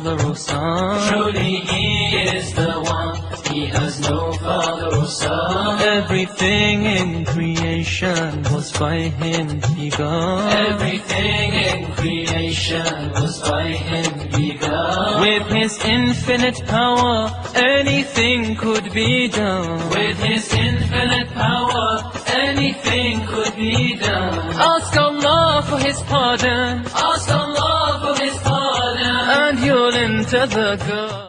father or son. Truly He is the one, He has no father or son. Everything in creation was by Him begun. Everything in creation was by Him begun. With His infinite power, anything could be done. With His infinite power, anything could be done. Ask Allah for His pardon, Ask Allah for His pardon, and you'll enter the garden.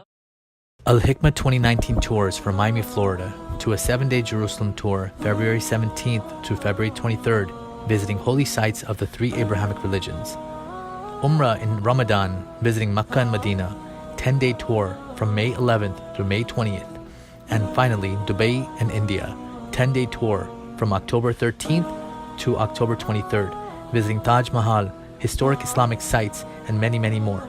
Alhikmat 2019 tours from Miami, Florida, to a 7-day Jerusalem tour, February 17th to February 23rd, visiting holy sites of the 3 Abrahamic religions. Umrah in Ramadan, visiting Makkah and Medina, 10-day tour from May 11th to May 20th. And finally, Dubai and India, 10-day tour from October 13th to October 23rd, visiting Taj Mahal, historic Islamic sites, and many, many more.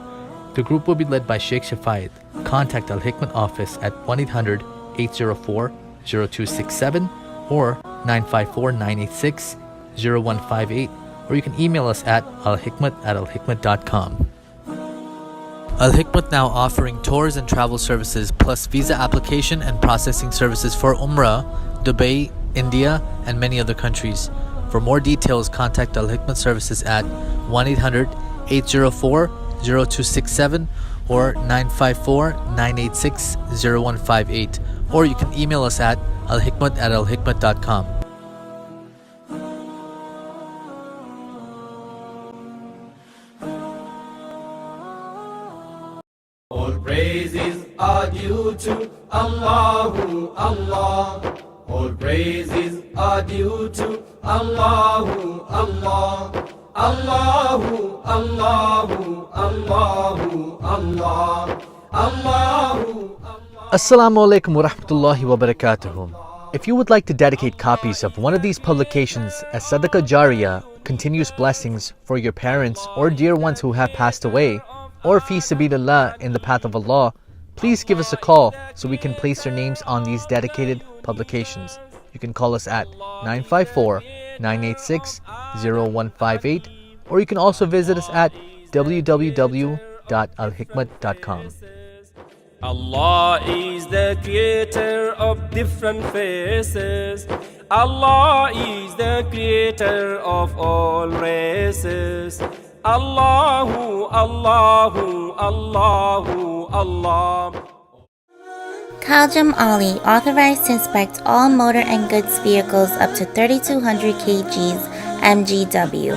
The group will be led by Sheikh Shafayat. Contact Alhikmat office at 1-800-804-0267 or 954-986-0158, or you can email us at alhikmat@alhikmat.com. Alhikmat now offering tours and travel services plus visa application and processing services for Umrah, Dubai, India, and many other countries. For more details, contact Alhikmat services at 1-800-804-0267 or 954-986-0158, or you can email us at alhikmat@alhikmat.com. All praises are due to Allahu Allah. All praises are due to Allahu Allah. Allahu, Allahu, Allahu, Allah, Allahu. Assalamu alaikum wa rahmatullahi wa barakatuhu. If you would like to dedicate copies of one of these publications as Sadaqah Jariyah, continuous blessings for your parents or dear ones who have passed away, or fi sabilillah, in the path of Allah, please give us a call so we can place your names on these dedicated publications. You can call us at 954-986-0158, or you can also visit us at www.alhikmat.com. Allah is the creator of different faces. Allah is the creator of all races. Allahu, Allahu, Allahu, Allah. Khaljam Ali, authorized to inspect all motor and goods vehicles up to 3,200 kgs MGW.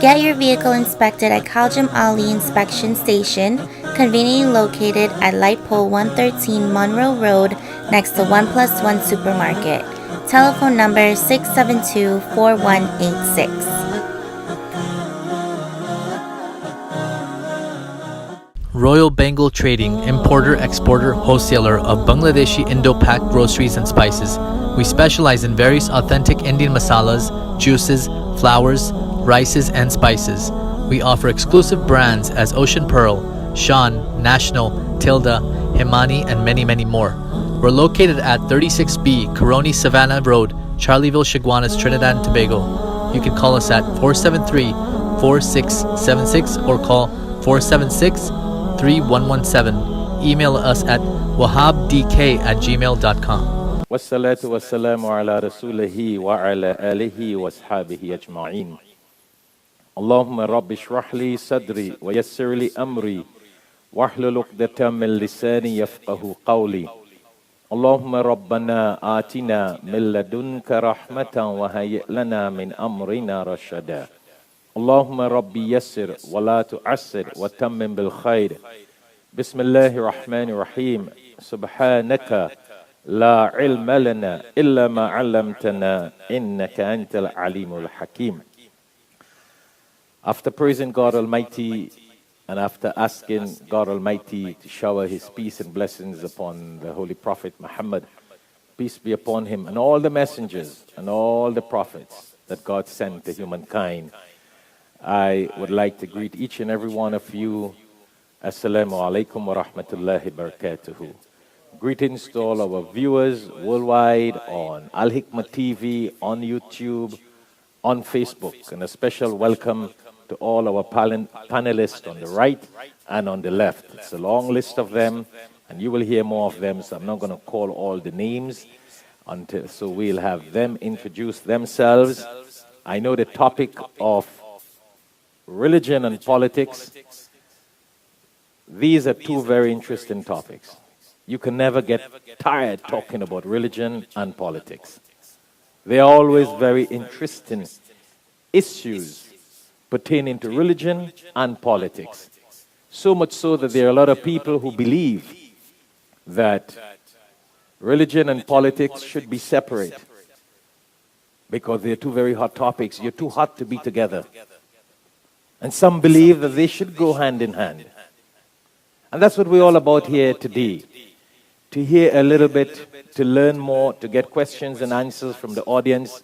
Get your vehicle inspected at Khaljam Ali Inspection Station, conveniently located at Light Pole 113 Monroe Road, next to 1+1 Supermarket. Telephone number 672-4186. Royal Bengal Trading, importer, exporter, wholesaler of Bangladeshi Indo-Pak groceries and spices. We specialize in various authentic Indian masalas, juices, flours, rices, and spices. We offer exclusive brands as Ocean Pearl, Shan, National, Tilda, Himani, and many, many more. We're located at 36B Coroni Savannah Road, Charleville, Chaguanas, Trinidad and Tobago. You can call us at 473-4676 or call 476-3117. Email us at wahabdk@gmail.com. Wassalatu wassalamu ala rasulihi wa ala alihi wa ashabihi ajma'in. Allahumma rabbi shrah li sadri wa yassir li amri wahlul 'uqdatam min lisani yafqahu qawli. Allahumma rabbana atina min ladunka rahmatan wa hayyi' lana min amrina rashada. Allahumma rabbi yassir wa la tu'assir wa tammim bil khair. Bismillahir Rahmanir Rahim. Subhanaka la ilma lana illa ma 'allamtana innaka antal alimul hakim. After praising God Almighty and after asking God Almighty to shower His peace and blessings upon the Holy Prophet Muhammad, peace be upon him, and all the messengers and all the prophets that God sent to humankind, I would like to greet each and every one of you. Assalamu alaikum wa rahmatullahi wa barakatuhu. Greetings to all our viewers worldwide on Alhikmat TV, on YouTube, on Facebook, and a special welcome to all our panelists on the right and on the left. It's a long list of them, and you will hear more of them, so I'm not going to call all the names so we'll have them introduce themselves. I know the topic of religion and politics. These are two very interesting topics. You can never get tired talking about religion and politics. They are always very interesting issues pertaining to religion and politics. So much so that there are a lot of people who believe that religion and politics should be separate because they're two very hot topics. You're too hot to be together. And some believe that they should go hand in hand. And that's what we're all about here today. To hear a little bit, to learn more, to get questions and answers from the audience.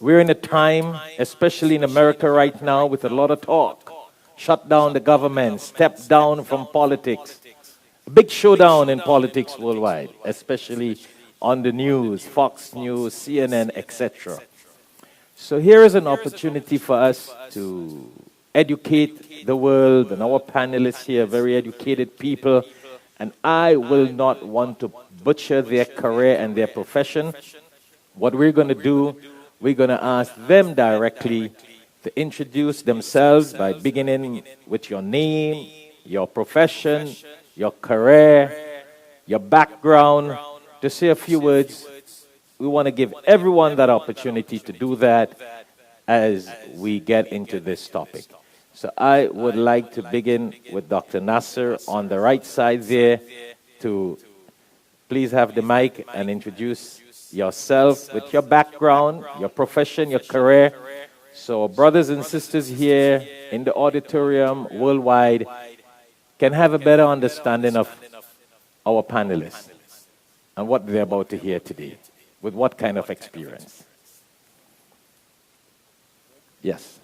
We're in a time, especially in America right now, with a lot of talk. Shut down the government, step down from politics. A big showdown in politics worldwide, especially on the news, Fox News, CNN, etc. So here is an opportunity for us to educate the world, and our panelists here, very educated people, and I will not want to butcher their career and their profession. What we're going to do, we're going to ask them directly to introduce themselves by beginning with your name, your profession, your career, your background, to say a few words. We want to give everyone that opportunity to do that as we get into this topic. So I would like to begin with Dr. Nasser on the right side there to please have the mic and introduce yourself with your background, your profession, your career. So brothers and sisters here in the auditorium worldwide can have a better understanding of our panelists and what they're about to hear today, with what kind of experience. Yes.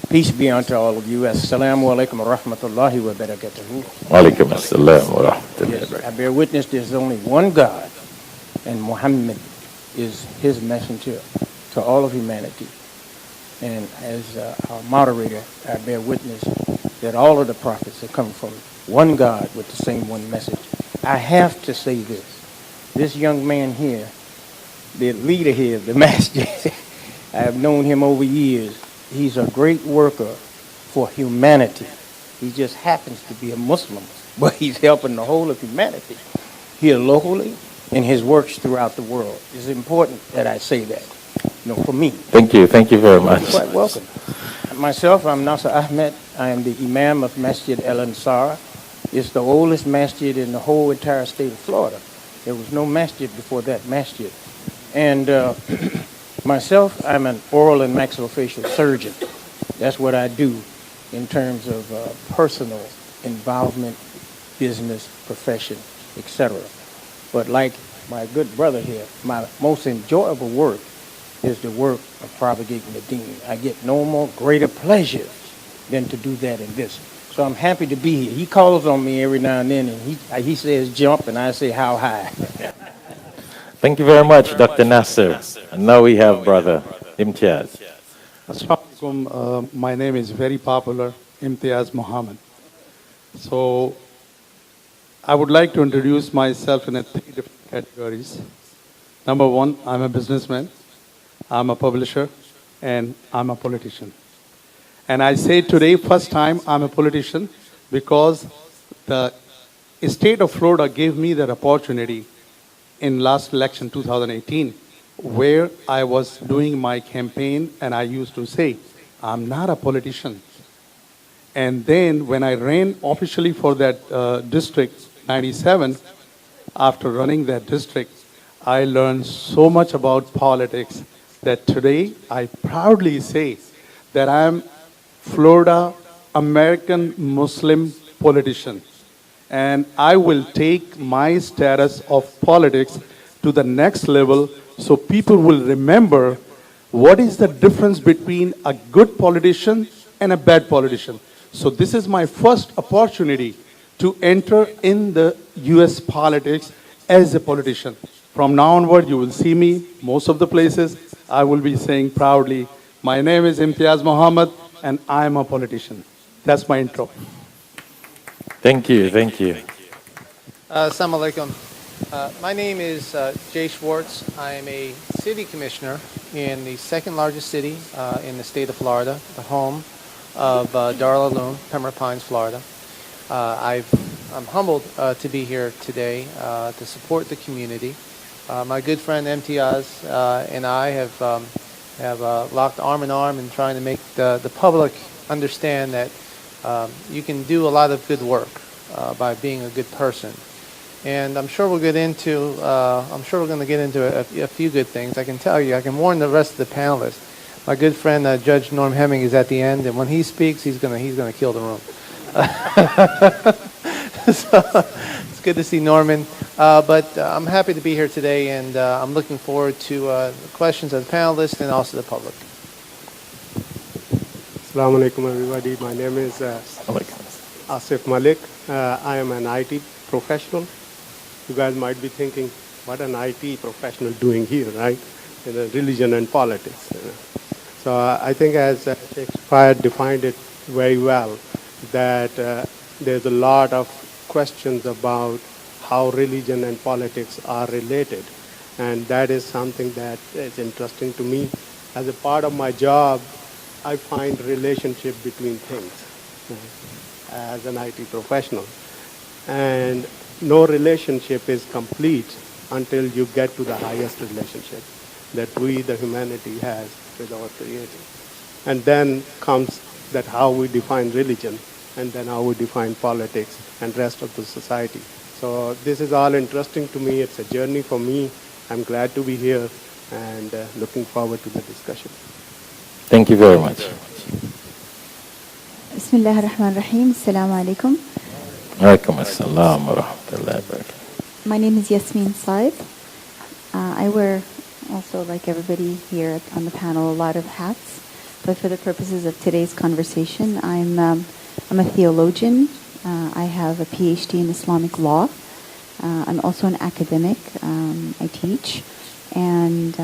Peace be unto all of you. Assalamu alaikum wa rahmatullahi wa barakatuhu. Walaikum assalam wa rahmatullahi wa I bear witness there's only one God, and Muhammad is his messenger to all of humanity. And as our moderator, I bear witness that all of the prophets have come from one God with the same one message. I have to say this. This young man here, the leader here, the master, I have known him over years. He's a great worker for humanity. He just happens to be a Muslim, but he's helping the whole of humanity here locally in his works throughout the world. It's important that I say that, for me. Thank you very much. You're quite welcome. Myself, I'm Nasser Ahmed. I am the Imam of Masjid El Ansar. It's the oldest masjid in the whole entire state of Florida. There was no masjid before that masjid. And myself, I'm an oral and maxillofacial surgeon. That's what I do in terms of personal involvement, business, profession, etc. But like my good brother here, my most enjoyable work is the work of propagating the deen. I get no more greater pleasure than to do that in this. So I'm happy to be here. He calls on me every now and then, and he says jump, and I say how high. Thank you very much, Dr. Nasser. And now we have Brother Imtiaz. Assalamu alaikum. My name is very popular, Imtiaz Muhammad. So I would like to introduce myself in 3 different categories. Number 1, I'm a businessman, I'm a publisher, and I'm a politician. And I say today, first time I'm a politician, because the state of Florida gave me that opportunity in last election 2018, where I was doing my campaign, and I used to say, I'm not a politician. And then when I ran officially for that district, 97, after running that district, I learned so much about politics that today I proudly say that I'm Florida American Muslim politician. And I will take my status of politics to the next level so people will remember what is the difference between a good politician and a bad politician. So this is my first opportunity to enter in the US politics as a politician. From now onward, you will see me most of the places. I will be saying proudly, my name is Imtiaz Muhammad, and I am a politician. That's my intro. Thank you, thank you. Assalamu alaikum. My name is Jay Schwartz. I am a city commissioner in the second largest city in the state of Florida, the home of Darul Uloom, Pembroke Pines, Florida. I'm humbled to be here today to support the community. My good friend Imtiaz and I have locked arm in arm in trying to make the public understand that you can do a lot of good work by being a good person. And I'm sure we'll get into. I'm sure we're going to get into a few good things. I can tell you. I can warn the rest of the panelists. My good friend Judge Norm Hemming is at the end, and when he speaks, he's going to kill the room. So it's good to see Norman. But I'm happy to be here today, and I'm looking forward to the questions of the panelists and also the public. Assalamu alaikum, everybody. My name is Asif Malik. I am an IT professional. You guys might be thinking, what an IT professional doing here, right? In religion and politics. You know? So I think as Shakespeare defined it very well, that there's a lot of questions about how religion and politics are related. And that is something that is interesting to me. As a part of my job, I find relationship between things as an IT professional. And no relationship is complete until you get to the highest relationship that we, the humanity, has with our Creator. And then comes that how we define religion, and then how we define politics and rest of the society. So this is all interesting to me. It's a journey for me. I'm glad to be here and looking forward to the discussion. Thank you very much. Bismillah ar-Rahman ar-Rahim. Assalamu alaikum. Alaikum assalam wa rahmatullahi wa barakatuh. My name is Yasmin Saib. I wear also, like everybody here on the panel, a lot of hats. But for the purposes of today's conversation, I'm a theologian. I have a PhD in Islamic law. I'm also an academic. I teach. And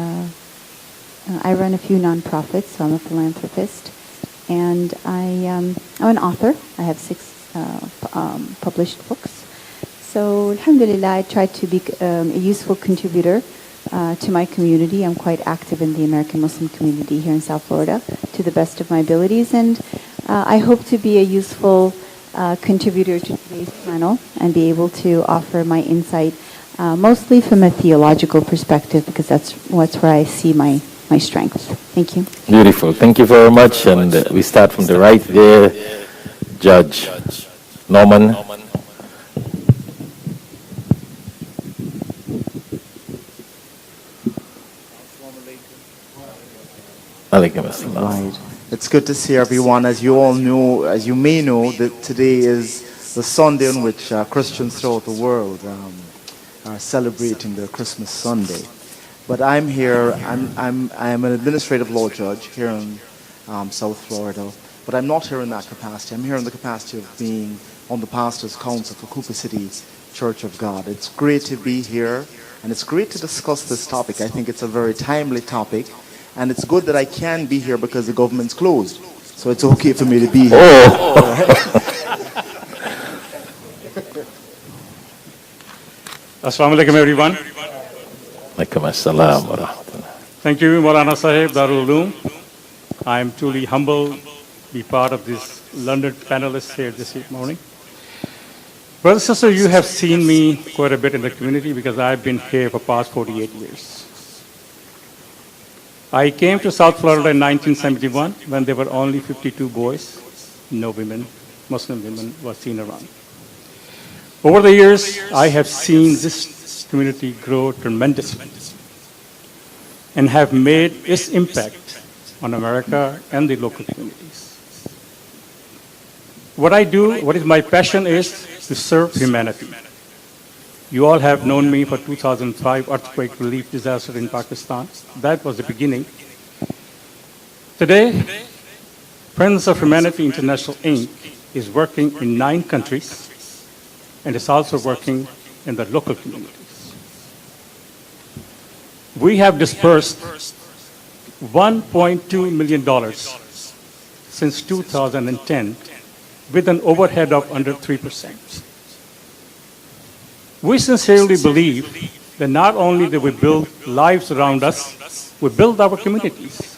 I run a few nonprofits, so I'm a philanthropist. And I'm an author. I have 6 published books. So, alhamdulillah, I try to be a useful contributor to my community. I'm quite active in the American Muslim community here in South Florida to the best of my abilities. And I hope to be a useful contributor to today's panel and be able to offer my insight mostly from a theological perspective, because that's where I see my strengths. Thank you. Beautiful. Thank you very much. And we start from the right there. Judge Norman. Right. It's good to see everyone. As you all know, as you may know, that today is the Sunday on which Christians throughout the world are celebrating their Christmas Sunday. But I'm here. I'm an administrative law judge here in South Florida. But I'm not here in that capacity. I'm here in the capacity of being on the Pastors' Council for Cooper City Church of God. It's great to be here, and it's great to discuss this topic. I think it's a very timely topic, and it's good that I can be here because the government's closed. So it's okay for me to be here. Assalamu alaikum, everyone. Alaikum assalam wa rahmatullah. Thank you, Maulana Sahib, Darul Uloom. I am truly humbled to be part of this London panelists here this morning. Brothers and sisters, you have seen me quite a bit in the community because I've been here for past 48 years. I came to South Florida in 1971 when there were only 52 boys, no women, Muslim women were seen around. Over the years, I have seen this community grow tremendously and have made its impact on America and the local communities. What I do, what is my passion is to serve humanity. You all have known me for 2005 earthquake relief disaster in Pakistan. That was the beginning. Today, Friends of Humanity International Inc. is working in 9 countries and is also working in the local communities. we have dispersed $1.2 million since 2010 with an overhead of under 3%. We sincerely believe that not only do we build lives around us, we build our communities.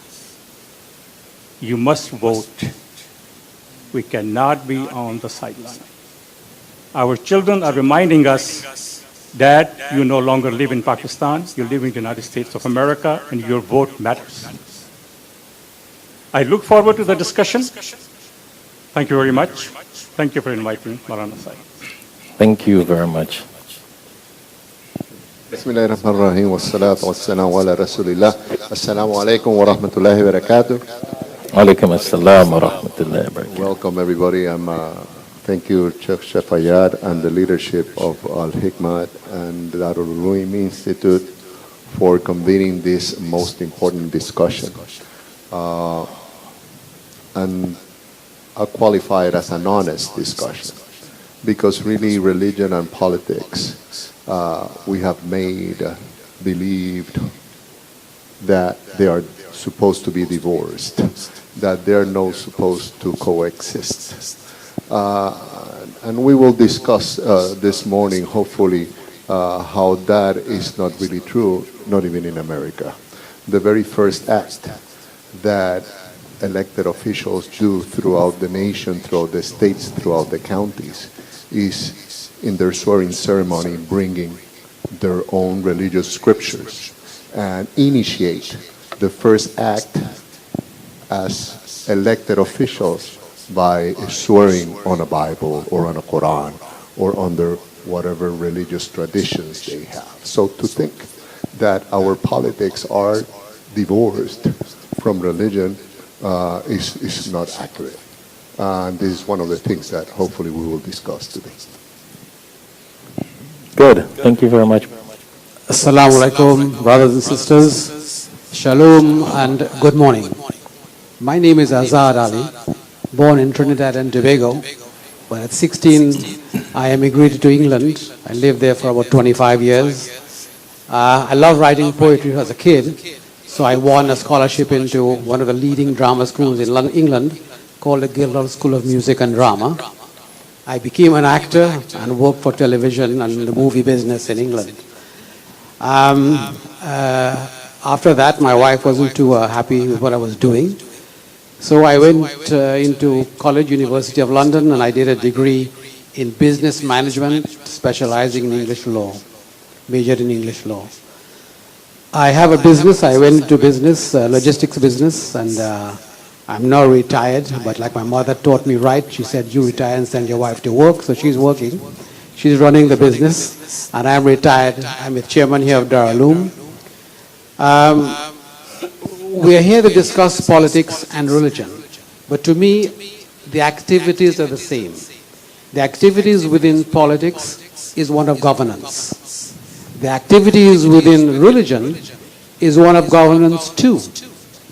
You must vote. We cannot be on the sideline. Our children are reminding us that you no longer live in Pakistan, you live in the United States of America, and your vote matters. I look forward to the discussion. Thank you very much. Thank you for inviting me, Maulana Sai. Thank you very much. Bismillahirrahmanirrahim. Wassalatu wassalamu ala rasulillah. Assalamu alaikum wa rahmatullahi wa barakatuh. Alaikum assalam wa rahmatullahi wa barakatuh. Welcome everybody. Thank you, Sheikh Shafayad and the leadership of Alhikmat and the Darul Ulum Institute for convening this most important discussion. And I qualify it as an honest discussion because really religion and politics we have made believed that they are supposed to be divorced, that they're not supposed to coexist. And we will discuss this morning, hopefully, how that is not really true, not even in America. The very first act that elected officials do throughout the nation, throughout the states, throughout the counties, is in their swearing ceremony bringing their own religious scriptures and initiate the first act as elected officials by swearing on a Bible or on a Quran or under whatever religious traditions they have. So to think that our politics are divorced from religion is not accurate. And this is one of the things that hopefully we will discuss today. Good. Thank you very much. Assalamu alaikum, brothers and sisters. Shalom and good morning. My name is Azad Ali, born in Trinidad and Tobago. But at 16, I emigrated to England. I lived there for about 25 years. I love writing poetry as a kid, so I won a scholarship into one of the leading drama schools in England called the Guildhall School of Music and Drama. I became an actor and worked for television and the movie business in England. After that, my wife wasn't too happy with what I was doing. So I went into College, University of London, and I did a degree in business management, specializing in English law, majored in English law. I have a business. I went into business, logistics business, and I'm now retired, but like my mother taught me right, she said, you retire and send your wife to work. So she's working. She's running the business, and I'm retired. I'm the chairman here of Darul Ulum. We are here to discuss politics and religion, but to me, the activities are the same. The activities within politics is one of governance. The activities within religion is one of governance too,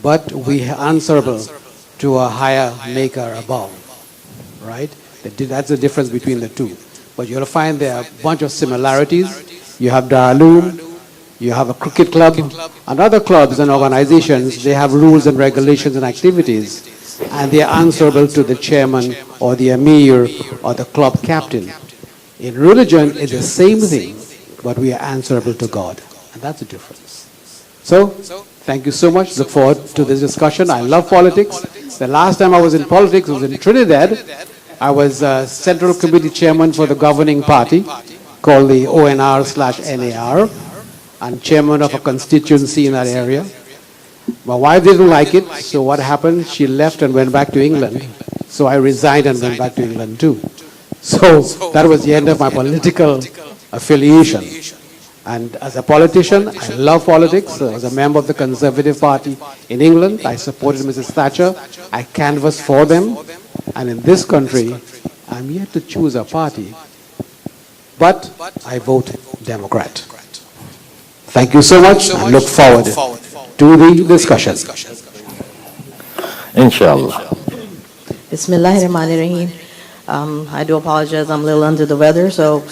but we are answerable to a higher maker above, right? That's the difference between the two. But you'll find there are a bunch of similarities. You have Darul Ulum, you have a cricket club, and other clubs and organizations, they have rules and regulations and activities, and they are answerable to the chairman or the emir or the club captain. In religion, it's the same thing, but we are answerable to God, and that's the difference. So, thank you so much. Look forward to this discussion. I love politics. The last time I was in politics was in Trinidad. I was Central Committee Chairman for the governing party called the ONR/NAR and chairman of a constituency in that area. My wife didn't like it, so what happened? She left and went back to England. So I resigned and went back to England too. So that was the end of my political affiliation. And as a politician, I love politics. As a member of the Conservative Party in England, I supported Mrs. Thatcher. I canvassed for them. And in this country, I'm yet to choose a party. But I vote Democrat. Thank you so much. I look forward to the discussion. Inshallah. Bismillahirrahmanirrahim. I do apologize. I'm a little under the weather, so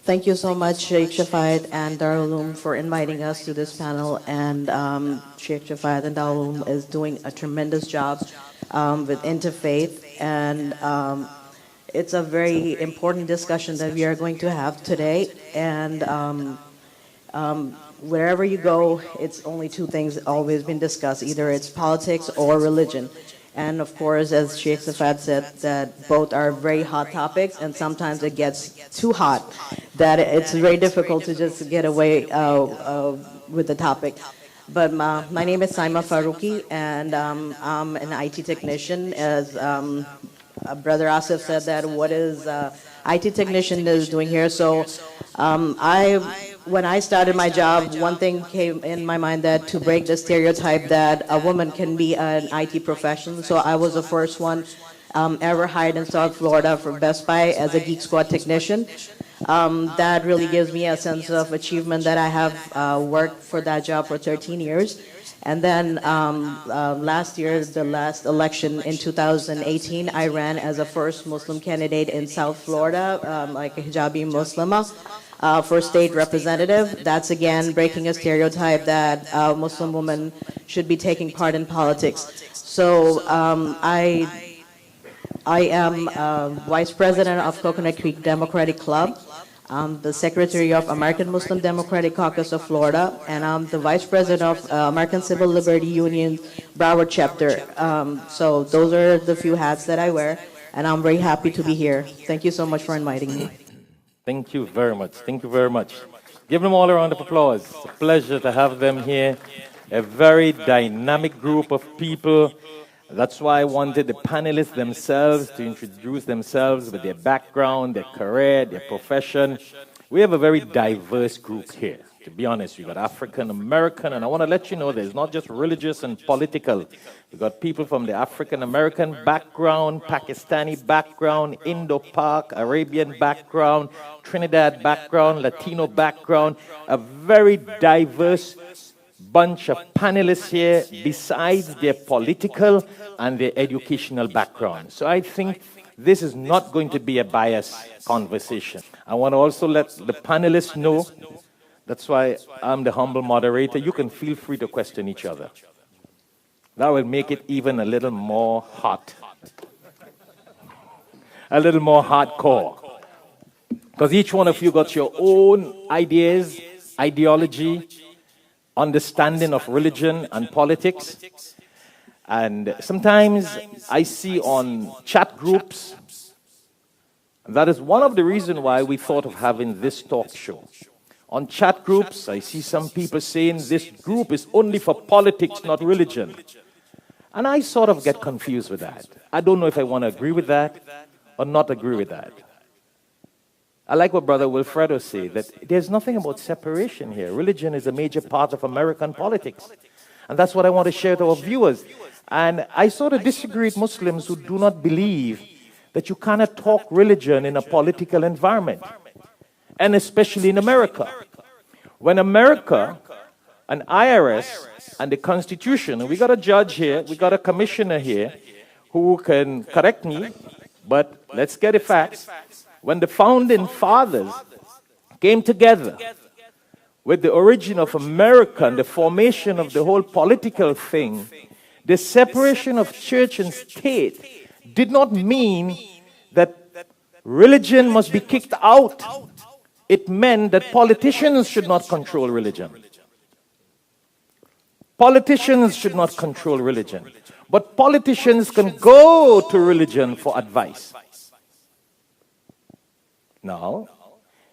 Thank you so much, Sheikh Shafayat and Darul Uloom, for inviting us to this panel. And Sheikh Shafayat and Darul Uloom is doing a tremendous job with interfaith. And it's a very important discussion that we are going to have today. And wherever you go, it's only two things always been discussed. Either it's politics or religion. And of course, as Sheikh Safad said, that both are very hot topics, and sometimes it gets too hot that it's very difficult to just get away with the topic. But my name is Saima Faruqi, and I'm an IT technician. As Brother Asif said, that what is IT technician is doing here. So when I started my job, one thing came in my mind, that to break the stereotype that a woman can be an IT professional. So I was the first one ever hired in South Florida for Best Buy as a Geek Squad technician. That really gives me a sense of achievement that I have worked for that job for 13 years. And then last year, the last election in 2018, I ran as a first Muslim candidate in South Florida, like a hijabi Muslima, for state representative. That's again breaking a stereotype that Muslim women should be taking part in politics. So I am vice president of Coconut Creek Democratic Club. I'm the secretary of American Muslim Democratic Caucus of Florida, and I'm the vice president of American Civil Liberty Union Broward chapter. So those are the few hats that I wear, and I'm very happy to be here. Thank you so much for inviting me. Thank you very much. Thank you very much. Give them all a round of applause. It's a pleasure to have them here. A very dynamic group of people. That's why I wanted the panelists themselves to introduce themselves with their background, their career, their profession. We have a very diverse group here, to be honest. We've got African American, and I want to let you know there's not just religious and political. We've got people from the African American background, Pakistani background, Indo-Pak, Arabian background, Trinidad background, Latino background, a very diverse bunch of panelists here besides their political and their educational background. So I think this is not going to be a biased conversation. I want to also let the panelists know, that's why I'm the humble moderator, you can feel free to question each other. That will make it even a little more hot. A little more hardcore. Because each one of you got your own ideas, ideology, understanding of religion and politics. And sometimes I see on chat groups, that is one of the reasons why we thought of having this talk show. On chat groups, I see some people saying this group is only for politics, not religion. And I sort of get confused with that. I don't know if I want to agree with that or not agree with that. I like what Brother Wilfredo said, that there's nothing about separation here. Religion is a major part of American politics. And that's what I want to share to our viewers. And I sort of disagree with Muslims who do not believe that you cannot talk religion in a political environment. And especially in America. When America, an IRS, and the Constitution, and we got a judge here, we got a commissioner here, who can correct me, but let's get the facts. When the founding fathers came together with the origin of America and the formation of the whole political thing, the separation of church and state did not mean that religion must be kicked out. It meant that politicians should not control religion. Politicians should not control religion. But politicians can go to religion for advice. Now,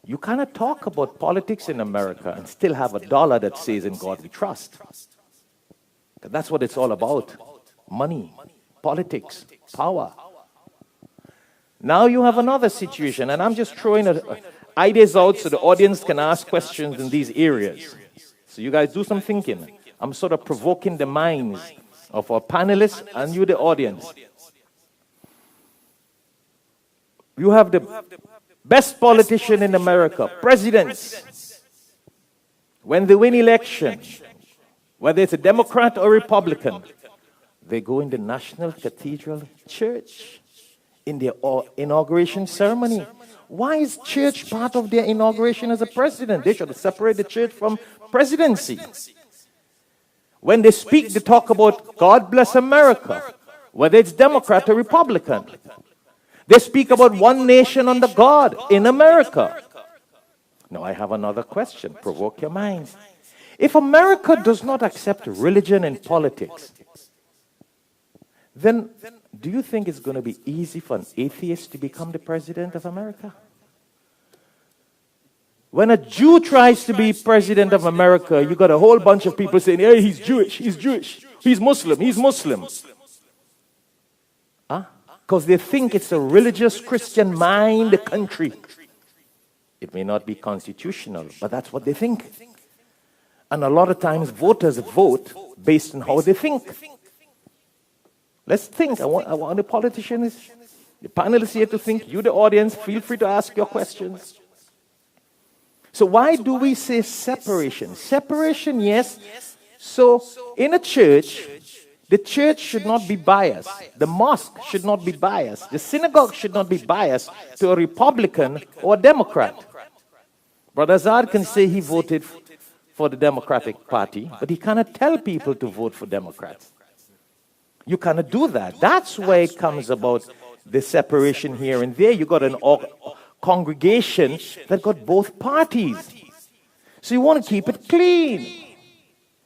you cannot talk about politics in America and still have a dollar that says in God we trust. That's what it's all about. Money, politics, power. Now you have another situation, and I'm just throwing ideas out so the audience can ask questions in these areas. So you guys do some thinking. I'm sort of provoking the minds of our panelists and you, the audience. You have the best politician in America, presidents. When they win election, whether it's a Democrat or Republican, they go in the National Cathedral Church in their inauguration ceremony. Why is church part of their inauguration as a president? They should separate the church from presidency. When they speak, they talk about God bless America, whether it's Democrat or Republican. They speak about one nation under God in America. Now I have another question. Provoke your minds. If America does not accept religion and politics, then do you think it's going to be easy for an atheist to become the president of America? When a Jew tries to be president of America, you got a whole bunch of people saying, hey, he's Jewish, he's Muslim, he's Muslim. Huh? Because they think it's a religious Christian mind country. It may not be constitutional, but that's what they think. And a lot of times voters vote based on how they think. Let's think. I want the politicians, the panelists here to think. You, the audience, feel free to ask your questions. So why do we say separation? Separation, yes. So in a church, the church should not be biased. The mosque should not be biased. The synagogue should not be biased to a Republican or a Democrat. Brother Azad can say he voted for the Democratic Party, but he cannot tell people to vote for Democrats. You cannot do that. That's where it comes about the separation here and there. You got an congregation that got both parties. So you want to keep it clean.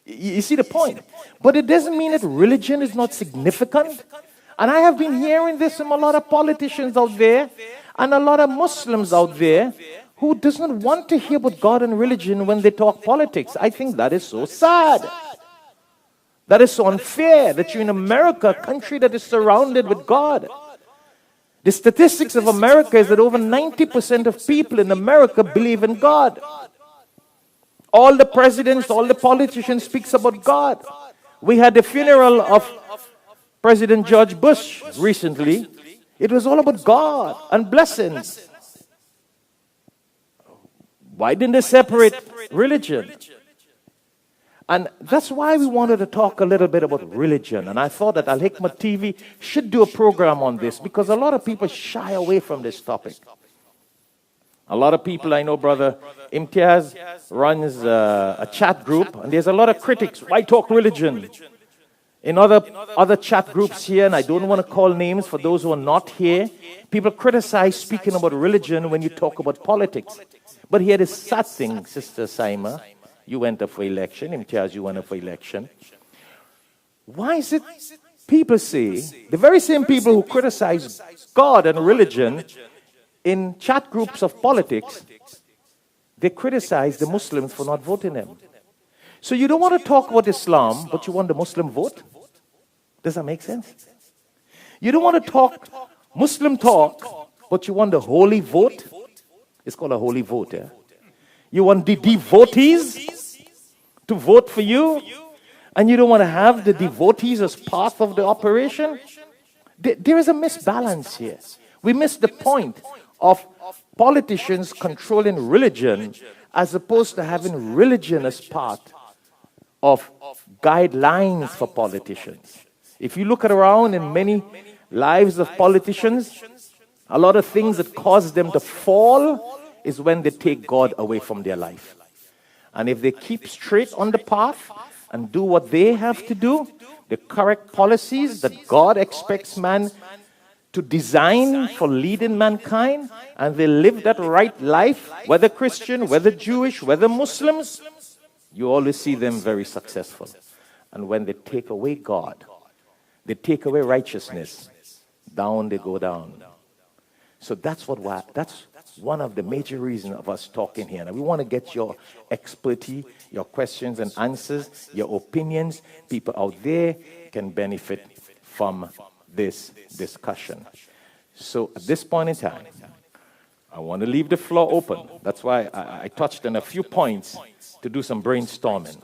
You see the point? But it doesn't mean that religion is not significant. And I have been hearing this from a lot of politicians out there and a lot of Muslims out there who doesn't want to hear about God and religion when they talk politics. I think that is so sad. That is so unfair that you're in America, a country that is surrounded with God. The statistics of America is that over 90% of people in America believe in God. All the presidents, all the politicians speaks about God. We had the funeral of President George Bush recently. It was all about God and blessings. Why didn't they separate religion? And that's why we wanted to talk a little bit about religion. And I thought that Alhikmat TV should do a program on this because a lot of people shy away from this topic. A lot of people, I know Brother Imtiaz runs a chat group, and there's a lot of critics. Why talk religion? In other chat groups here, and I don't want to call names for those who are not here, people criticize speaking about religion when you talk about politics. But here is sad thing, Sister Saima. You went up for election. Imtiaz, you went up for election. Why is it people say, the very same people who criticize God and religion in chat groups of politics, they criticize the Muslims for not voting them. So you don't want to talk about Islam, but you want the Muslim vote? Does that make sense? You don't want to talk Muslim talk, but you want the holy vote? It's called a holy vote, yeah? You want the devotees to vote for you, and you don't want to have the devotees as part of the operation? There is a misbalance here. We miss the point of politicians controlling religion as opposed to having religion as part of guidelines for politicians. If you look around in many lives of politicians, a lot of things that cause them to fall is when they take God away from their life. And if they keep straight on the path and do what they have to do, the correct policies that God expects man to design for leading mankind, and they live that right life, whether Christian, whether Jewish, whether Muslims, you always see them very successful. And when they take away God, they take away righteousness, down they go down. So that's one of the major reasons of us talking here. And we want to get your expertise, your questions and answers, your opinions. People out there can benefit from this discussion. So at this point in time, I want to leave the floor open. That's why I touched on a few points to do some brainstorming.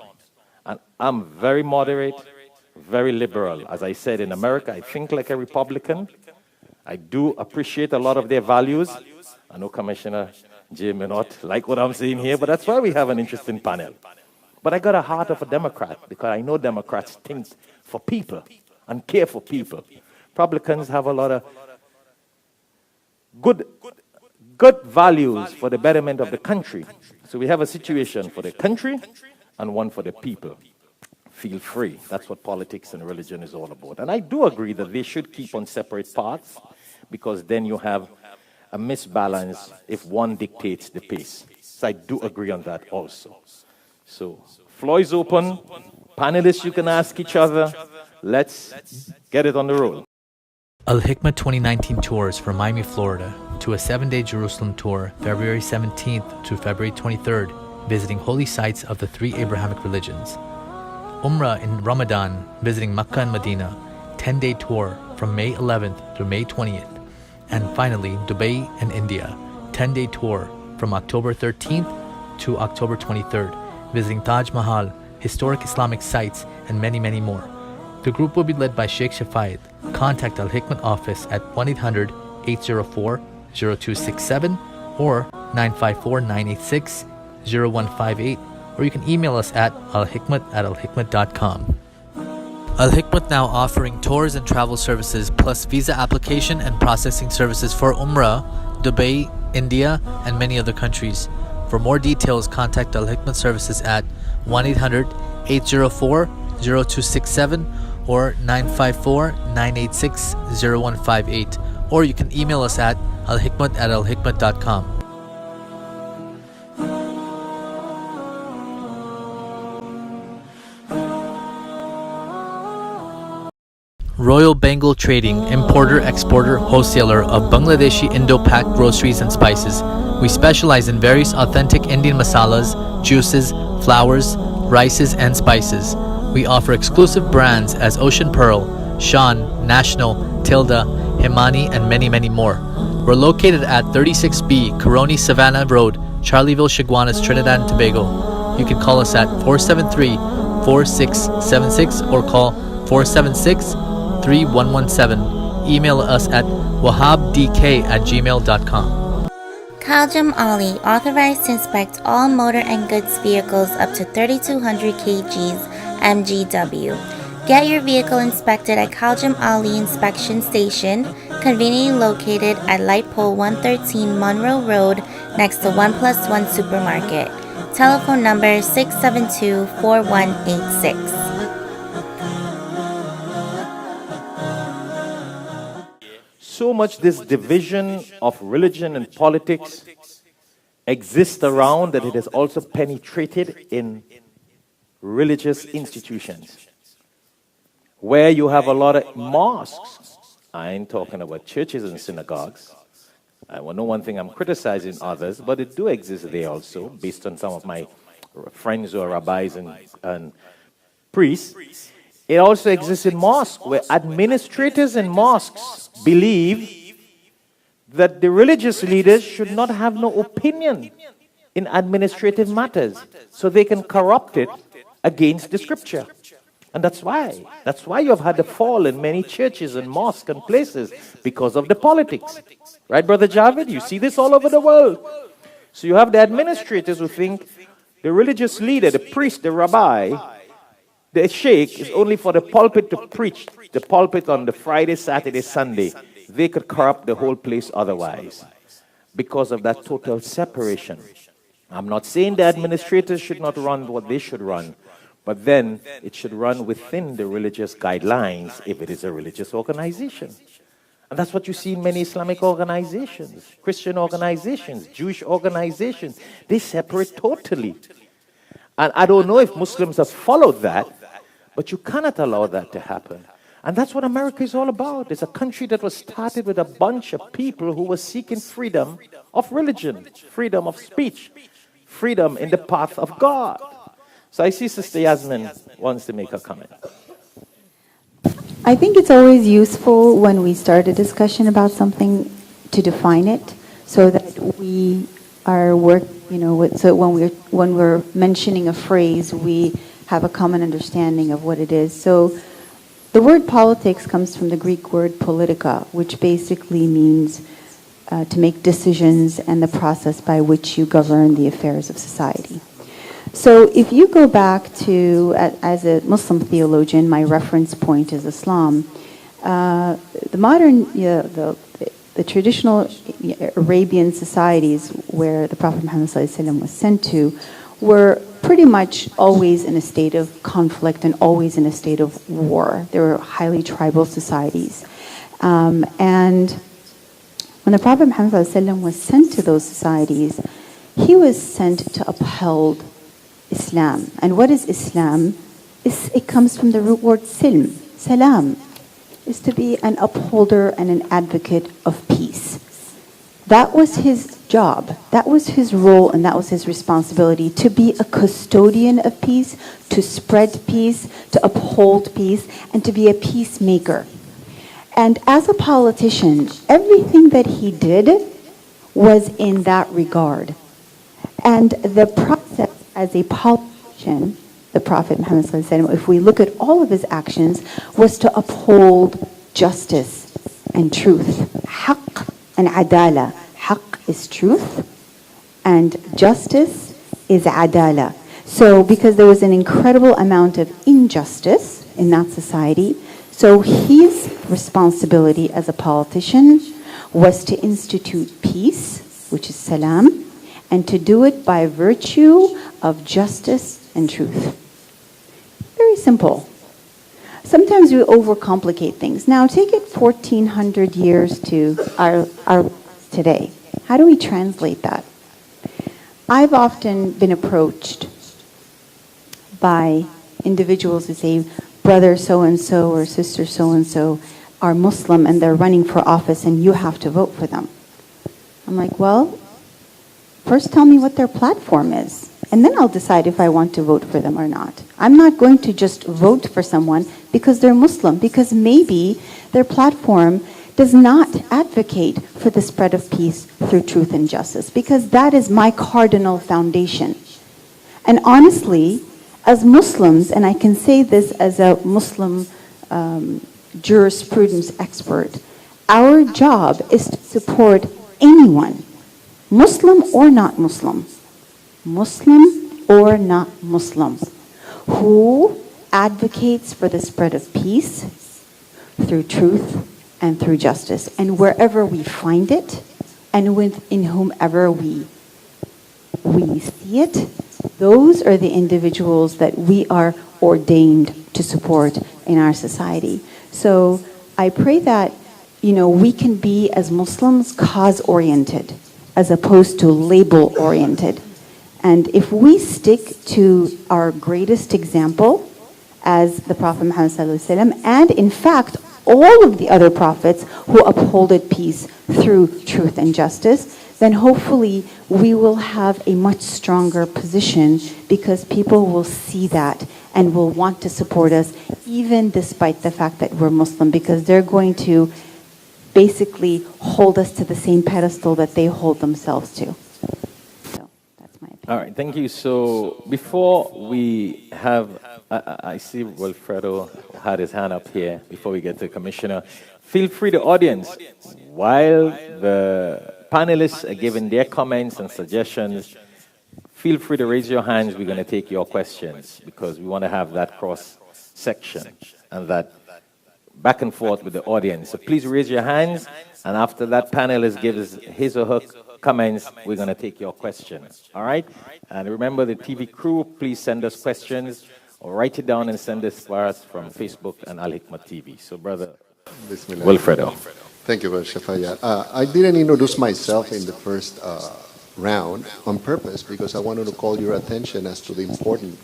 And I'm very moderate, very liberal. As I said, in America, I think like a Republican. I do appreciate a lot of their values. I know Commissioner Jay may not like what I'm saying here, but that's why we have an interesting panel. But I got a heart of a Democrat because I know Democrats think for people and care for people. Republicans have a lot of good values for the betterment of the country. So we have a situation for the country and one for the people. Feel free. That's what politics and religion is all about. And I do agree that they should keep on separate paths, because then you have a misbalance if one dictates the pace. So I do agree on that also. So floor is open. Panelists, you can ask each other. Let's get it on the road. Alhikmat 2019 tours from Miami, Florida, to a 7-day Jerusalem tour, February 17th to February 23rd, visiting holy sites of the 3 Abrahamic religions. Umrah in Ramadan, visiting Mecca and Medina, 10-day tour from May 11th through May 20th. And finally, Dubai and India, 10-day tour from October 13th to October 23rd, visiting Taj Mahal, historic Islamic sites, and many, many more. The group will be led by Sheikh Shafayed. Contact Alhikmat office at 1-800-804-0267 or 954-986-0158, or you can email us at alhikmat@alhikmat.com. Alhikmat now offering tours and travel services plus visa application and processing services for Umrah, Dubai, India, and many other countries. For more details, contact Alhikmat services at 1-800-804-0267 or 954-986-0158, or you can email us at alhikmat@alhikmat.com. Royal Bengal Trading, importer, exporter, wholesaler of Bangladeshi Indo-Pak groceries and spices. We specialize in various authentic Indian masalas, juices, flours, rices, and spices. We offer exclusive brands as Ocean Pearl, Shan, National, Tilda, Himani, and many, many more. We're located at 36B Coroni Savannah Road, Charlieville, Chaguanas, Trinidad and Tobago. You can call us at 473-4676 or call 476-3117. Email us at wahabdk@gmail.com. Khaljam Ali, authorized to inspect all motor and goods vehicles up to 3,200 kgs MGW. Get your vehicle inspected at Khaljam Ali Inspection Station, conveniently located at Light Pole 113 Monroe Road, next to 1+1 Supermarket. Telephone number 672-4186. So much this division of religion and politics exists around that it has also penetrated in religious institutions, where you have a lot of mosques. I ain't talking about churches and synagogues. I know one thing, I'm criticizing others, but it do exist there also, based on some of my friends who are rabbis and priests. It also exists in mosques, where administrators in mosques believe that the religious leaders should not have no opinion in administrative matters, so they can corrupt it against the scripture. And that's why you have had a fall in many churches and mosques and places, because of the politics. Right, Brother Javed? You see this all over the world. So you have the administrators who think the religious leader, the priest, the rabbi, the sheikh is only for the pulpit to preach, the pulpit on the Friday, Saturday, Sunday. They could corrupt the whole place otherwise, because of that total separation. I'm not saying the administrators should not run what they should run, but then it should run within the religious guidelines if it is a religious organization. And that's what you see in many Islamic organizations, Christian organizations, Jewish organizations. They separate totally. And I don't know if Muslims have followed that, but you cannot allow that to happen. And that's what America is all about. It's a country that was started with a bunch of people who were seeking freedom of religion, freedom of speech, freedom in the path of God. So I see Sister Yasmin wants to make a comment. I think it's always useful when we start a discussion about something to define it, so that we are so when we're mentioning a phrase, we have a common understanding of what it is. So the word politics comes from the Greek word politika, which basically means to make decisions and the process by which you govern the affairs of society. So if you go back to, as a Muslim theologian, my reference point is Islam. The modern, the traditional Arabian societies where the Prophet Muhammad ﷺ was sent to were pretty much always in a state of conflict and always in a state of war. They were highly tribal societies. And when the Prophet Muhammad ﷺ was sent to those societies, he was sent to uphold Islam. And what is Islam? It comes from the root word silm, salam, is to be an upholder and an advocate of peace. That was his job, that was his role, and that was his responsibility, to be a custodian of peace, to spread peace, to uphold peace, and to be a peacemaker. And as a politician, everything that he did was in that regard. And the process as a politician, the Prophet Muhammad ﷺ, if we look at all of his actions, was to uphold justice and truth. Haqq and adala. Haqq is truth, and justice is adala. So because there was an incredible amount of injustice in that society, so his responsibility as a politician was to institute peace, which is salam, and to do it by virtue of justice and truth. Very simple. Sometimes we overcomplicate things. Now take it 1400 years to our today. How do we translate that? I've often been approached by individuals who say, brother so-and-so or sister so-and-so are Muslim and they're running for office and you have to vote for them. I'm like, well, first tell me what their platform is, and then I'll decide if I want to vote for them or not. I'm not going to just vote for someone because they're Muslim, because maybe their platform does not advocate for the spread of peace through truth and justice, because that is my cardinal foundation. And honestly, as Muslims, and I can say this as a Muslim jurisprudence expert, our job is to support anyone, Muslim or not Muslim, Muslim or not Muslim, who advocates for the spread of peace through truth and through justice. And wherever we find it, and in whomever we see it, those are the individuals that we are ordained to support in our society. So I pray that, we can be, as Muslims, cause-oriented as opposed to label-oriented. And if we stick to our greatest example as the Prophet Muhammad ﷺ, and in fact, all of the other prophets who upholded peace through truth and justice, then hopefully we will have a much stronger position, because people will see that and will want to support us, even despite the fact that we're Muslim, because they're going to basically hold us to the same pedestal that they hold themselves to. So that's my opinion. All right, thank you. So before we have, I see Wilfredo had his hand up here before we get to the Commissioner. Feel free, the audience, while the panelists are giving their comments and suggestions, feel free to raise your hands. We're going to take your questions, because we want to have that cross-section and that back and forth with the audience. So please raise your hands, and after that panelist gives his or her comments, we're going to take your questions. All right? And remember, the TV crew, please send us questions or write it down and send us for us from Facebook and Alhikmat TV. So, Brother Wilfredo. Thank you, Shafaya. I didn't introduce myself in the first round on purpose, because I wanted to call your attention as to the importance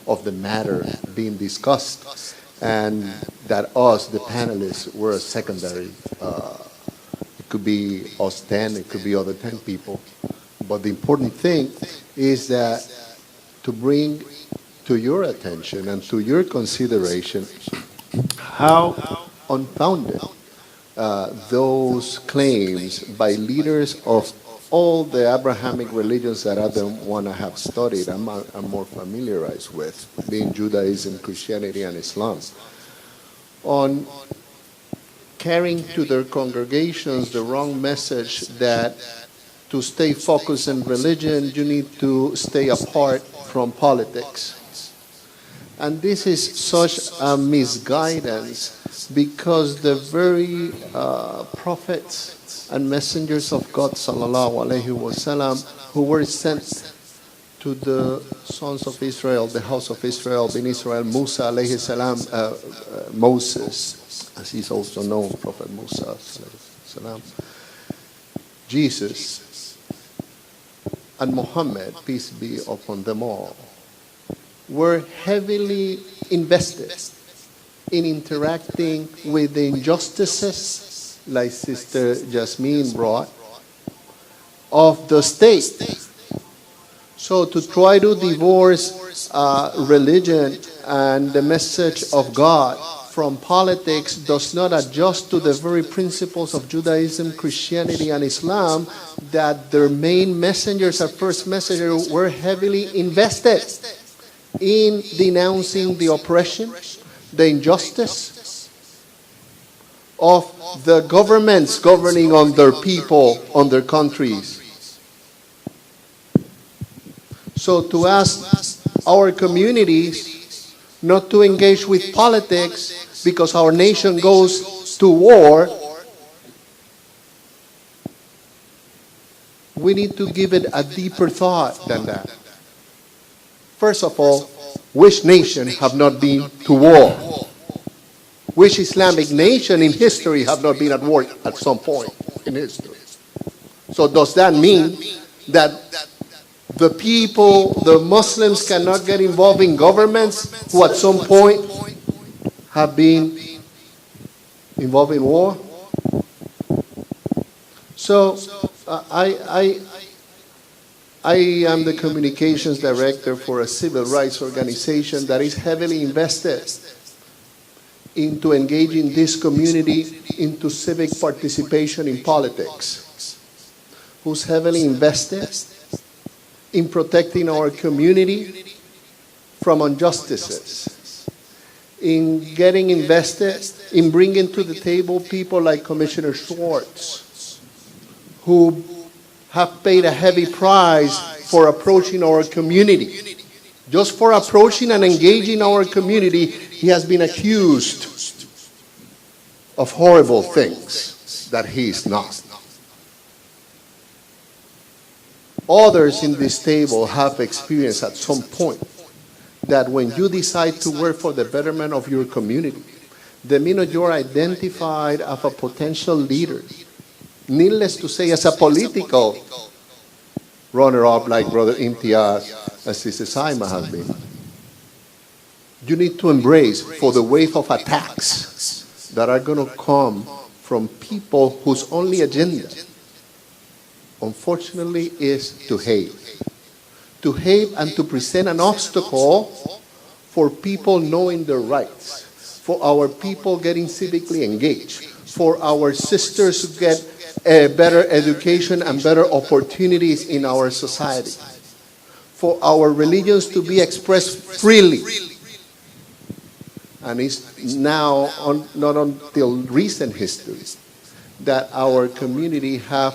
of the matter being discussed, and that us, the panelists, were a secondary. It could be us 10, it could be other 10 people. But the important thing is that to bring to your attention and to your consideration how unfounded those claims by leaders of all the Abrahamic religions that I don't want to have studied, I'm more familiarized with, being Judaism, Christianity, and Islam, on carrying to their congregations the wrong message that to stay focused in religion, you need to stay apart from politics. And this is such a misguidance because the very prophets and messengers of God, sallallahu alaihi wasallam, who were sent to the sons of Israel, the house of Israel, in Israel, Musa alayhi salam, Moses, as he's also known, Prophet Musa alayhi salam, Jesus, and Muhammad, peace be upon them all, were heavily invested in interacting with the injustices, like Sister Jasmine brought, of the state. So to try to divorce religion and the message of God from politics does not adjust to the very principles of Judaism, Christianity, and Islam that their main messengers, our first messengers, were heavily invested in denouncing the oppression, the injustice of the governments governing on their people, on their countries. So to ask our communities not to engage with politics because our nation goes to war, we need to give it a deeper thought than that. First of all, which nation have not been to war? Which Islamic nation in history have not been at war at some point in history? So does that mean that the people, the Muslims, cannot get involved in governments who at some point have been involved in war? So I am the communications director for a civil rights organization that is heavily invested into engaging this community into civic participation in politics, who's heavily invested in protecting our community from injustices, in getting invested in bringing to the table people like Commissioner Schwartz, who have paid a heavy price for approaching our community. Just for approaching and engaging our community, he has been accused of horrible things that he is not. Others in this table have experienced at some point that when you decide to work for the betterment of your community, the minute you're identified as a potential leader, needless to say, as a political runner-up like Brother Imtiaz, as Sister Saima has been, you need to embrace for the wave of attacks that are going to come from people whose only agenda, unfortunately, is to hate. To hate and to present an obstacle for people knowing their rights, for our people getting civically engaged, for our sisters to get a better education and better opportunities in our society, for our religions to be expressed freely. And it's now, not until recent history, that our community have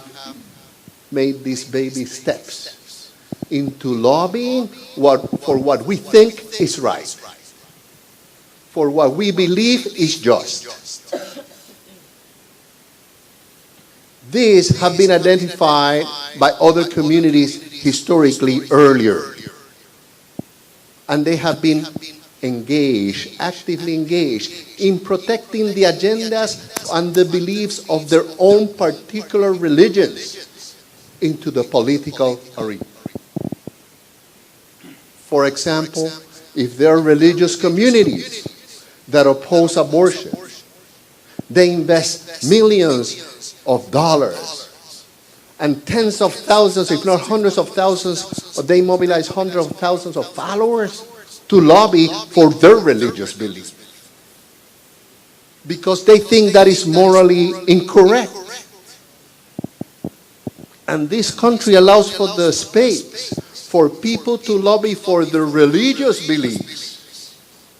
made these baby steps into lobbying for what we think is right, for what we believe is just. These have been identified by other communities historically earlier, and they have been engaged, actively engaged in protecting the agendas and the beliefs of their own particular religions into the political arena. For example, if there are religious communities that oppose abortion, they invest millions of dollars and tens of thousands, if not hundreds of thousands, or they mobilize hundreds of thousands of followers to lobby for their religious belief because they think that is morally incorrect. And this country allows for the space for people to lobby for their religious beliefs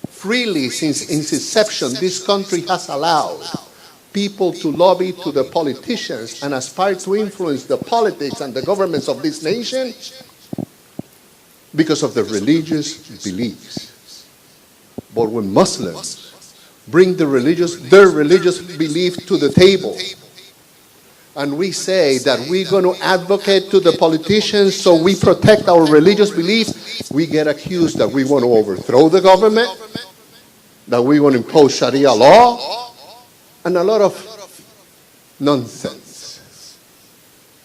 freely. Since its inception, this country has allowed people to lobby to the politicians and aspire to influence the politics and the governments of this nation because of their religious beliefs. But when Muslims bring their religious belief to the table. And we say that we're going to advocate to the politicians so we protect our religious beliefs, we get accused that we want to overthrow the government, that we want to impose Sharia law, and a lot of nonsense.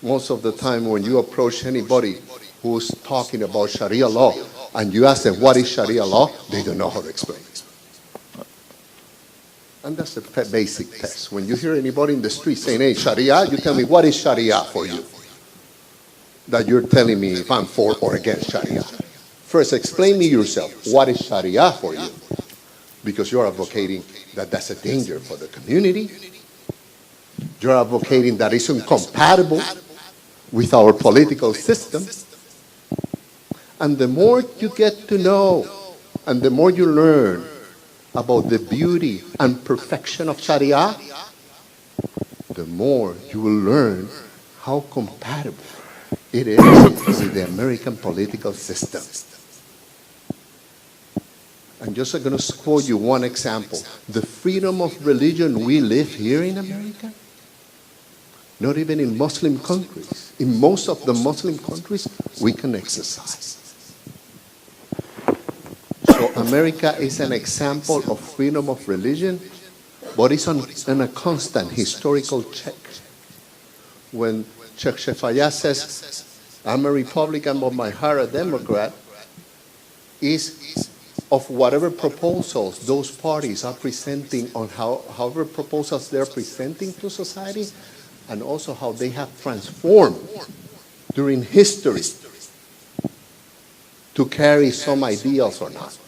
Most of the time when you approach anybody who's talking about Sharia law and you ask them what is Sharia law, they don't know how to explain it. And that's the basic test. When you hear anybody in the street saying, hey, Sharia, you tell me, what is Sharia for you? That you're telling me if I'm for or against Sharia. First, explain me yourself. What is Sharia for you? Because you're advocating that that's a danger for the community. You're advocating that it's incompatible with our political system. And the more you get to know and the more you learn about the beauty and perfection of Sharia, the more you will learn how compatible it is with the American political system. I'm just going to quote you one example. The freedom of religion we live here in America, not even in Muslim countries. In most of the Muslim countries, we can exercise. So America is an example of freedom of religion, but it's on a constant historical check. When Sheikh Shefaya says, I'm a Republican, but my heart a Democrat, is of whatever proposals those parties are presenting on however proposals they're presenting to society, and also how they have transformed during history to carry some ideals or not.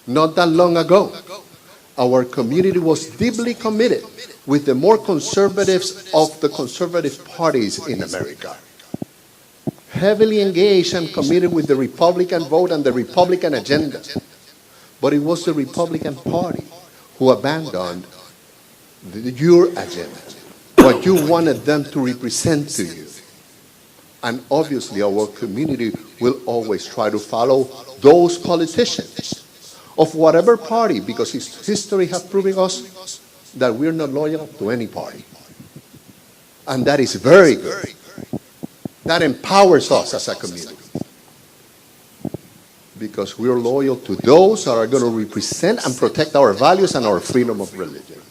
Not that long ago, our community was deeply committed with the more conservatives of the conservative parties in America. Heavily engaged and committed with the Republican vote and the Republican agenda. But it was the Republican Party who abandoned your agenda, what you wanted them to represent to you. And obviously our community will always try to follow those politicians of whatever party, because history has proven us that we're not loyal to any party. And that is very good. That empowers us as a community. Because we're loyal to those that are going to represent and protect our values and our freedom of religion.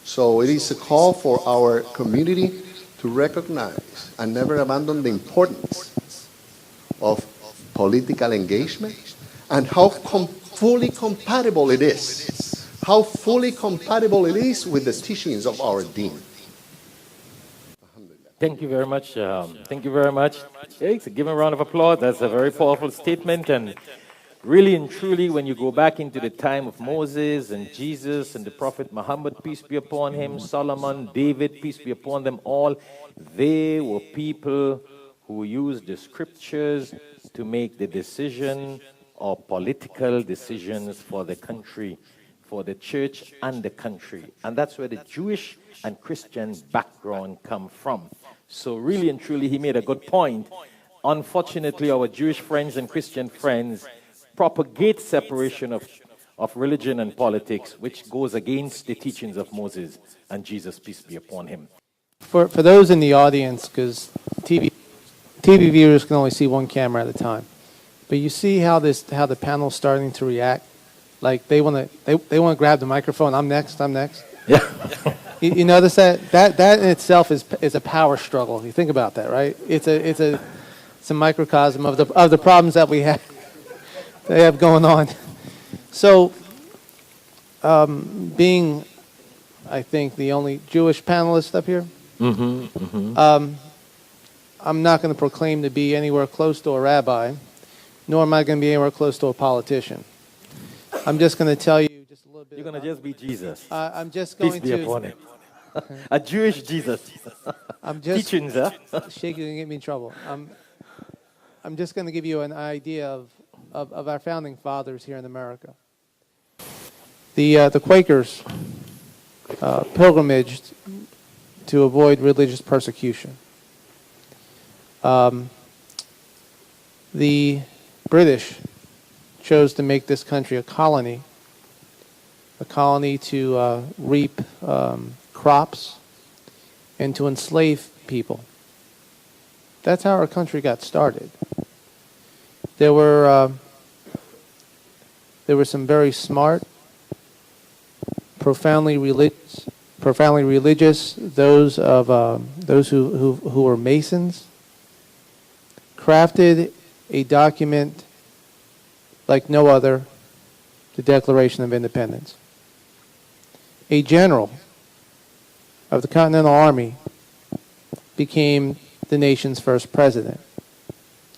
So it is a call for our community to recognize and never abandon the importance of political engagement and how fully compatible it is. How fully compatible it is with the teachings of our deen. Thank you very much. Thank you very much. Give him a round of applause. That's a very powerful statement. And really and truly, when you go back into the time of Moses and Jesus and the Prophet Muhammad, peace be upon him, Solomon, David, peace be upon them all, they were people who used the scriptures to make the decision or political decisions for the country, for the church and the country. And that's where the Jewish and Christian background come from. So really and truly, he made a good point. Unfortunately, our Jewish friends and Christian friends propagate separation of religion and politics, which goes against the teachings of Moses and Jesus, peace be upon him. For those in the audience, because TV viewers can only see one camera at a time, but you see how the panel's starting to react. Like they want to grab the microphone. I'm next. Yeah. You notice that in itself is a power struggle. You think about that, right? It's a microcosm of the problems that they have going on. So, being, I think, the only Jewish panelist up here, I'm not going to proclaim to be anywhere close to a rabbi, nor am I going to be anywhere close to a politician. I'm just going to tell you just a little bit. You're going to just be Jesus. I'm just going Peace be upon him. A Jewish Jesus. I'm just teachings, huh? Shaking and get me in trouble. I'm just going to give you an idea of our founding fathers here in America. The Quakers pilgrimaged to avoid religious persecution. The British chose to make this country a colony a colony to reap crops and to enslave people. That's how our country got started. There were some very smart, profoundly religious, those who were Masons, crafted a document like no other, the Declaration of Independence. A general of the Continental Army became the nation's first president,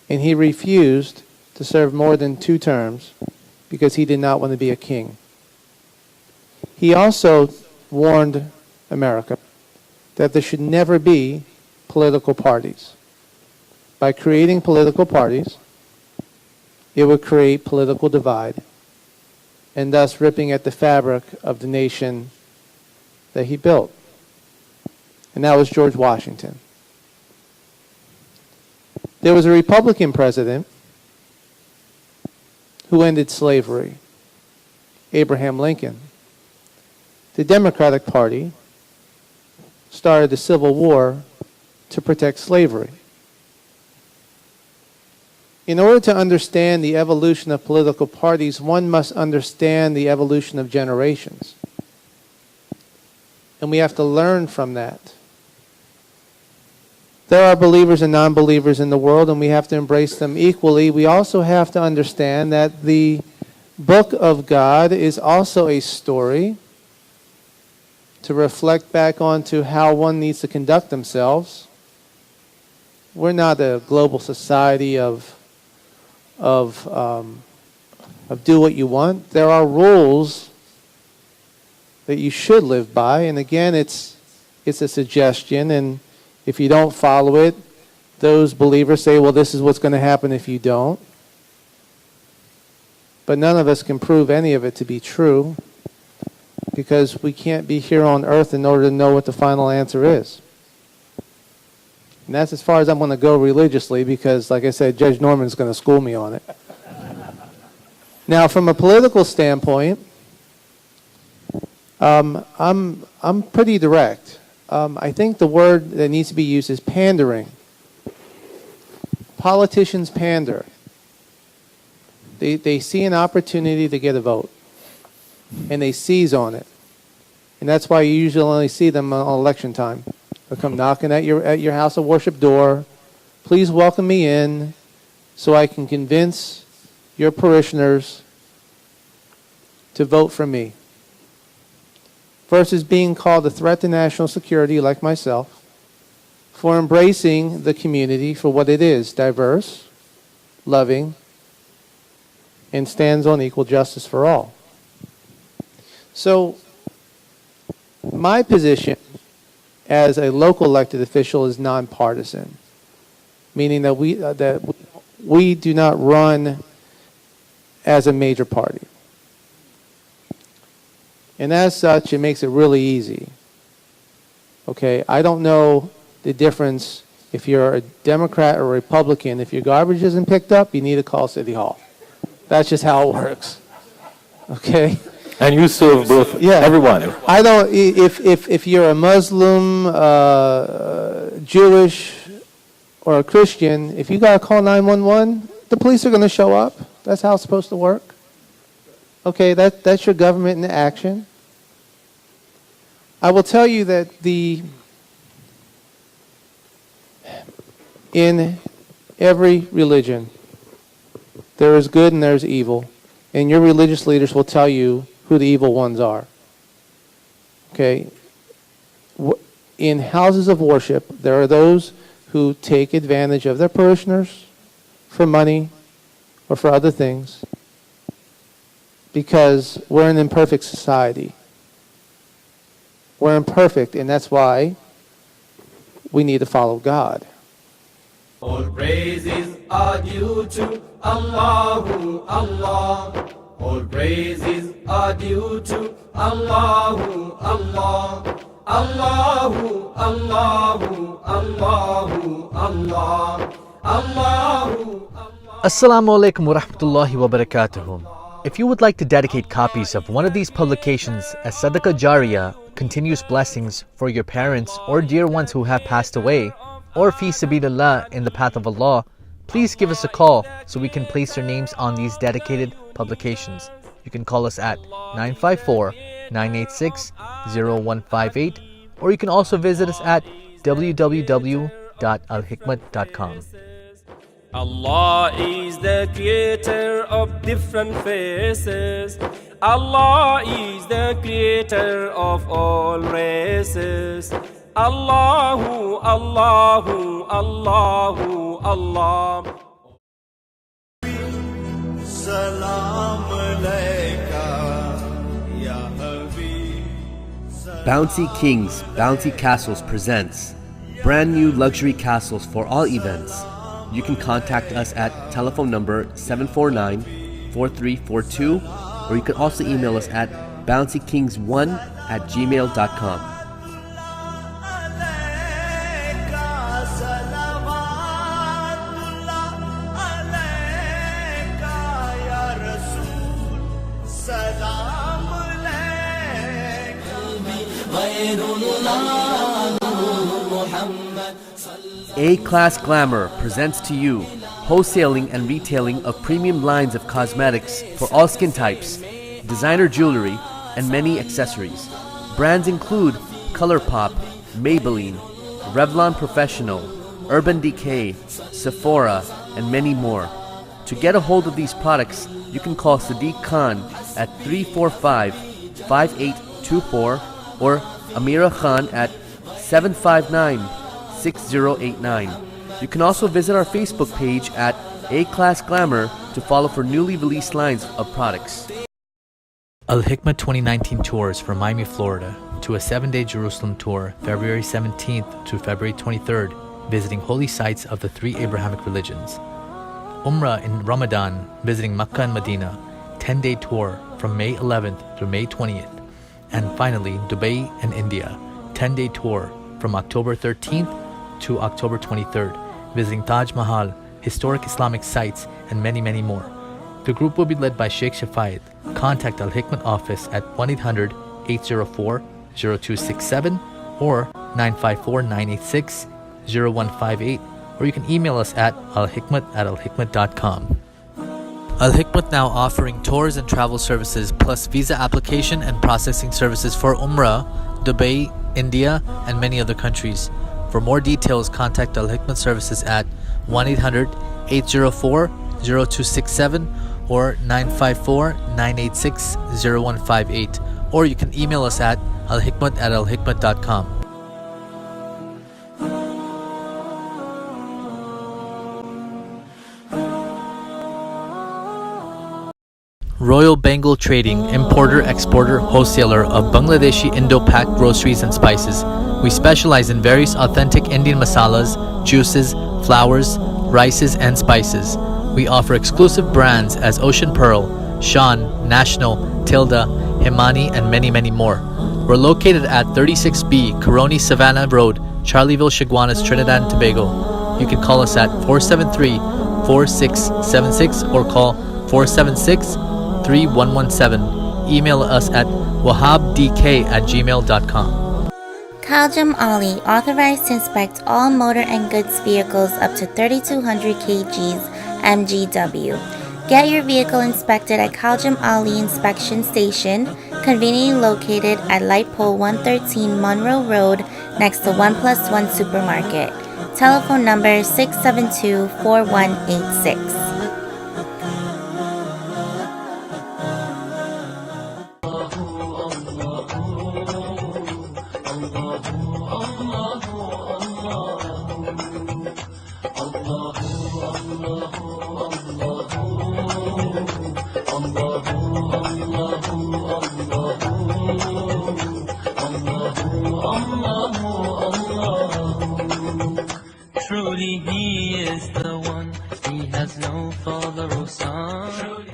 and he refused to serve more than 2 terms because he did not want to be a king. He also warned America that there should never be political parties. By creating political parties, it would create political divide, and thus ripping at the fabric of the nation that he built. And that was George Washington. There was a Republican president who ended slavery, Abraham Lincoln. The Democratic Party started the Civil War to protect slavery. In order to understand the evolution of political parties, one must understand the evolution of generations. And we have to learn from that. There are believers and non-believers in the world, and we have to embrace them equally. We also have to understand that the book of God is also a story to reflect back onto how one needs to conduct themselves. We're not a global society of do what you want. There are rules that you should live by, and again, it's a suggestion, and if you don't follow it, those believers say, well, this is what's going to happen if you don't. But none of us can prove any of it to be true, because we can't be here on earth in order to know what the final answer is. And that's as far as I'm going to go religiously, because, like I said, Judge Norman's going to school me on it. Now, from a political standpoint, I'm pretty direct. I think the word that needs to be used is pandering. Politicians pander. They see an opportunity to get a vote, and they seize on it. And that's why you usually only see them on election time. They'll come knocking at your house of worship door. Please welcome me in so I can convince your parishioners to vote for me. Versus being called a threat to national security, like myself, for embracing the community for what it is: diverse, loving, and stands on equal justice for all. So, my position as a local elected official is nonpartisan, meaning that we do not run as a major party. And as such, it makes it really easy. Okay, I don't know the difference if you're a Democrat or a Republican. If your garbage isn't picked up, you need to call City Hall. That's just how it works. Okay? And you serve both, everyone. I don't, if you're a Muslim, Jewish, or a Christian, if you got to call 911, the police are going to show up. That's how it's supposed to work. Okay, that's your government in action. I will tell you that in every religion, there is good and there's evil. And your religious leaders will tell you who the evil ones are. Okay? In houses of worship, there are those who take advantage of their parishioners for money or for other things, because we're an imperfect society. We're imperfect, and that's why we need to follow God. All praises are due to Allahu Allah. All praises are due to Allahu Allah. Allahu Allahu Allahu Allah. Allahu. Assalamu alaikum wa rahmatullahi wa barakatuh. If you would like to dedicate copies of one of these publications as Sadaqah Jariyah, continuous blessings for your parents or dear ones who have passed away, or fi sabilillah, in the path of Allah, please give us a call so we can place your names on these dedicated publications. You can call us at 954-986-0158, or you can also visit us at www.alhikmat.com. Allah is the creator of different faces. Allah is the creator of all races. Allahu, Allahu, Allahu, Allah. Salam alayka, ya Habib. Bouncy Kings, Bouncy Castles presents brand new luxury castles for all events. You can contact us at telephone number 749-4342, or you can also email us at bouncykings1@gmail.com. A-Class Glamour presents to you wholesaling and retailing of premium lines of cosmetics for all skin types, designer jewelry, and many accessories. Brands include ColourPop, Maybelline, Revlon Professional, Urban Decay, Sephora, and many more. To get a hold of these products, you can call Sadiq Khan at 345-5824 or Amira Khan at 759-6089. You can also visit our Facebook page at A-Class Glamour to follow for newly released lines of products. Alhikmat 2019 tours from Miami, Florida, to a 7-day Jerusalem tour, February 17th to February 23rd, visiting holy sites of the three Abrahamic religions. Umrah in Ramadan, visiting Makkah and Medina, 10-day tour from May 11th through May 20th. And finally, Dubai and India, 10-day tour from October 13th to October 23rd, visiting Taj Mahal, historic Islamic sites, and many, many more. The group will be led by Sheikh Shafayed. Contact Al-Hikmat office at 1-800-804-0267 or 954-986-0158, or you can email us at alhikmat@alhikmat.com. Al-Hikmat now offering tours and travel services plus visa application and processing services for Umrah, Dubai, India, and many other countries. For more details, contact Al-Hikmat services at 1-800-804-0267 or 954-986-0158, or you can email us at alhikmat@alhikmat.com. Royal Bengal Trading, importer, exporter, wholesaler of Bangladeshi Indo-Pak groceries and spices. We specialize in various authentic Indian masalas, juices, flours, rices, and spices. We offer exclusive brands as Ocean Pearl, Shan, National, Tilda, Himani, and many, many more. We're located at 36B Caroni Savannah Road, Charlieville, Chaguanas, Trinidad and Tobago. You can call us at 473-4676 or call 476-3117. Email us at wahabdk@gmail.com. Khaljam Ali, authorized to inspect all motor and goods vehicles up to 3,200 kgs MGW. Get your vehicle inspected at Khaljam Ali Inspection Station, conveniently located at Light Pole 113 Monroe Road next to 1+1 Supermarket. Telephone number 672-4186. Truly he is the one, he has no father or son.